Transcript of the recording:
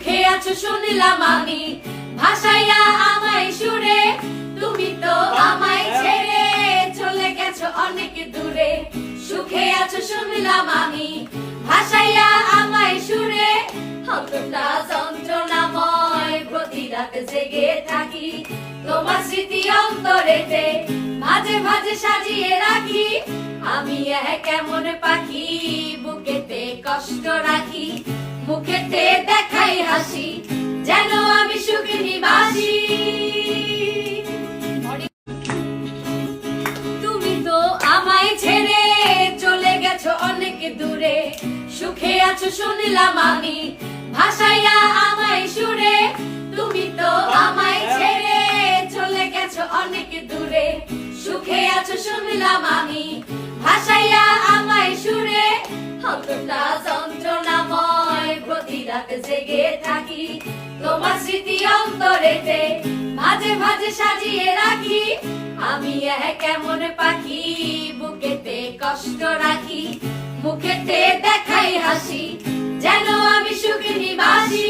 সুখে আছো শুনলাম আমি, ভাসাইয়া আমায় সুরে। তুমি তো আমায় ছেড়ে চলে গেছো অনেক দূরে। সুখে আছো শুনলাম আমি, ভাসাইয়া আমায় সুরে। কতটা যন্ত্রণাময়, প্রতি রাত জেগে থাকি তোমার স্মৃতি অন্তরেতে, মাঝে মাঝে সাজিয়ে রাখি। আমি কেমন পাখি, বুকেতে কষ্ট রাখি, মুখেতে দেখাই হাসি, যেন আমি সুখে নিবাসী। তুমি তো আমায় ছেড়ে চলে গেছো অনেক দূরে। সুখে আছো শুনলাম আমি, ভাসাইয়া আমায় সুরে। তুমি তো আমায় ছেড়ে চলে গেছো অনেক দূরে। সুখে আছো শুনলাম আমি, ভাসাইয়া আমায় সুরে। কতটা যন্ত্রণাময়, প্রতি রাত জেগে থাকি তোমার স্মৃতি অন্তরেতে, মাঝে মাঝে সাজিয়ে রাখি। আমি কেমন পাখি, বুকেতে কষ্ট রাখি, মুখেতে দেখাই হাসি, যেন আমি সুখে নিবাসী।